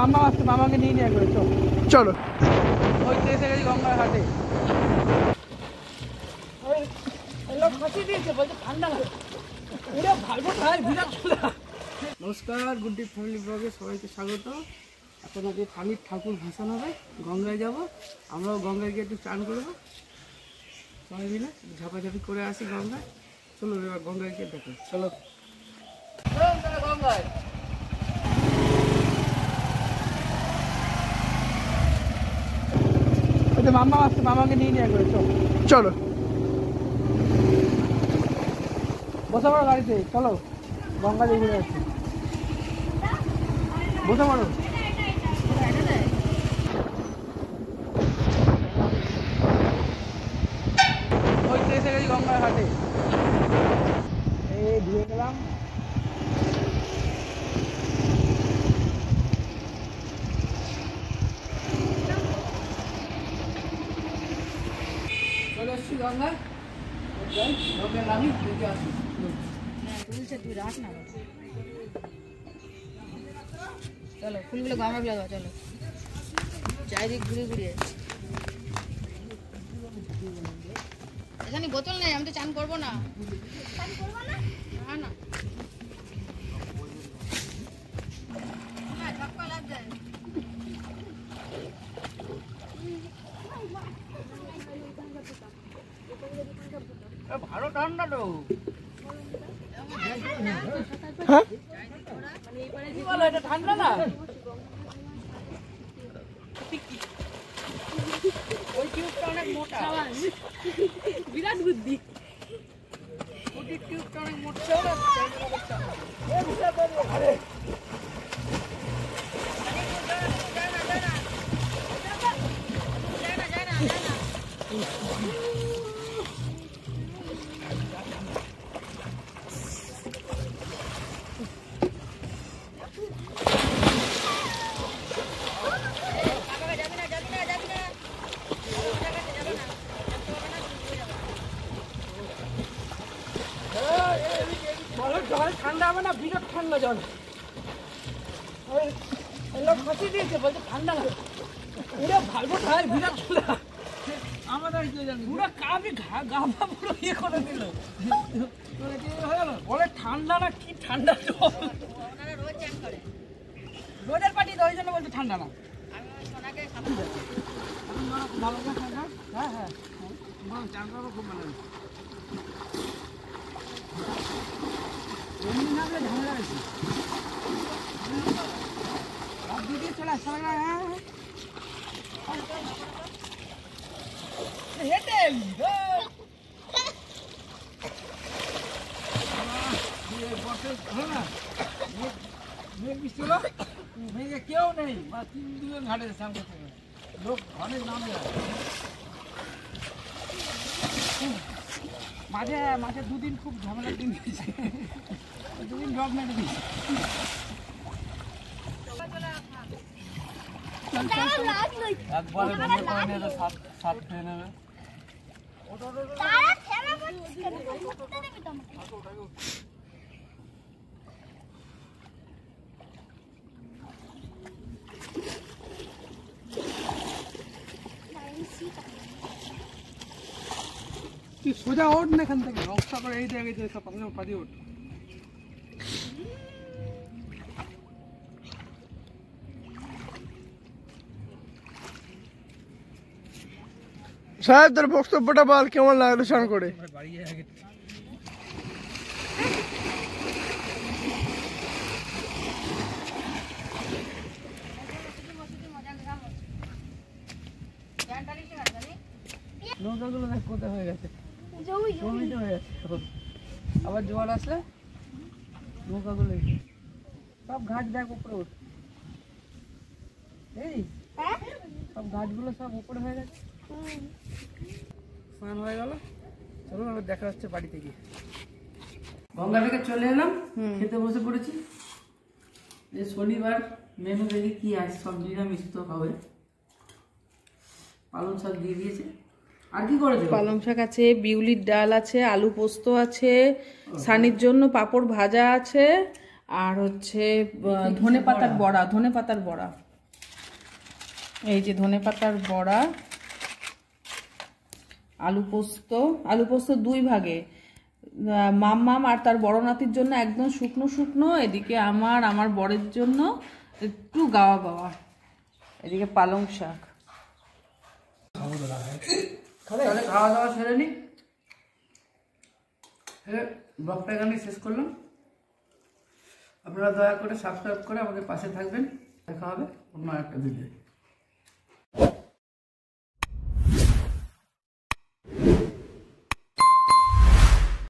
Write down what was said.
মামা আসছে, মামাকে নিয়ে নিয়ে একবার চলো। ওই তো এসে গেছি গঙ্গার ঘাটে। লোক ফাঁসিয়ে দিয়েছে, বলছে ঠান্ডা লাগে। নমস্কার, গুড ডে ফ্যামিলি ব্লগে সবাইকে স্বাগত। এখন আজকে কালীর ঠাকুর ভাসান হবে, গঙ্গায় যাব। আমরাও গঙ্গায় গিয়ে একটু চান করবো সবাই মিলে, ঝাপাঝাপি করে আসি গঙ্গায়। চলো এবার গঙ্গায় গিয়ে দেখো, চলো গঙ্গায়। মামা আসছে, মামাকে নিয়ে নিয়ে একবার চলো। বসে পড়ো গাড়িতে, চলো গঙ্গা দিয়ে ঘুরে আসছি। বসে পড়ো। ওই তো এসে গেছি গঙ্গার ঘাটে। এই ধুয়ে গেলাম। চলে এসছি গঙ্গায়, গঙ্গায় নামি দেখে আসি। চলো ফুলগুলো গঙ্গা লাগা, চলো চারিদিক ঘুরে ঘুরে। এখানে বোতল নেই, আমি তো চান করবো না। না ভালো ঠান্ডা তো। হ্যাঁ এটা ঠান্ডা না, ওই টিউবটা অনেক মোটা, বিরাট বুদ্ধি। ওই টিউবটা অনেক মোটা। জল ঠান্ডা হবে না, বিরাট ঠান্ডা জল। লোক ফাঁসিয়ে দিয়েছে, বলছে ঠান্ডা লাগে। পুরো ভালো ভাই, বিরাট ঠান্ডা। আমাদের পুরো কাবি গামা পুরো ইয়ে করে দিল। বলে ঠান্ডা না, কি ঠান্ডা জল। রোদের পাটি তো, ওই জন্য বলছে ঠান্ডা না। হ্যাঁ হ্যাঁ, চান করা খুব ভালো। এমনি না হলে ঝামেলা বেশি। দিদি চলে আসতে হবে না। হেঁটে বৃষ্টি হলো, মেঘে কেউ নেই, বা 3 ঘাটে স্নান করতে হবে, লোক অনেক নামে যায়। মাঝে 2 দিন খুব ঝামেলার দিন দিয়েছে, 2 দিন জব মেরে দিয়েছে। একবারে বিয়ে করে নিয়ে সাত খেয়ে নেবে। তুই সোজা ওঠ না এখান থেকে, নকশা করে এই জায়গায় সব পাতি ওঠ। সাহেব তোর বক্তব্যটা বল, কেমন লাগলো স্নান করে? নৌকাগুলো দেখ কোথায় হয়ে গেছে, জমিতে হয়ে গেছে। আবার জোয়ার আসলে নৌকাগুলো সব ঘাট দেখ উপরে উঠ, এই সব গাছগুলো সব উপরে হয়ে গেছে। স্নান হয়ে গেল, চলুন আবার দেখা যাচ্ছে বাড়িতে গিয়ে। গঙ্গা থেকে চলে এলাম, খেতে বসে পড়েছি। এই শনিবার মেনু দেখি কি আছে, সব নিরামিষ তো হবে। পালং শাক দিয়ে দিয়েছে, আর কি করেছে? পালং শাক আছে, বিউলির ডাল আছে, আলু পোস্ত আছে, সানির জন্য পাঁপড় ভাজা আছে, আর হচ্ছে ধনেপাতার বড়া, ধনেপাতার বড়া, এই যে ধনেপাতার বড়া, আলু পোস্ত, আলু পোস্ত 2 ভাগে, মাম্মাম আর তার বড় নাতির জন্য একদম শুকনো শুকনো, এদিকে আমার বরের জন্য একটু গাওয়া গাওয়া, এদিকে পালং শাক। তাহলে খাওয়া দাওয়া সেরে নি, ব্লগটা এখানে শেষ করলাম। আপনারা দয়া করে সাবস্ক্রাইব করে আমাদের পাশে থাকবেন। দেখা হবে অন্য একটা ভিডিও।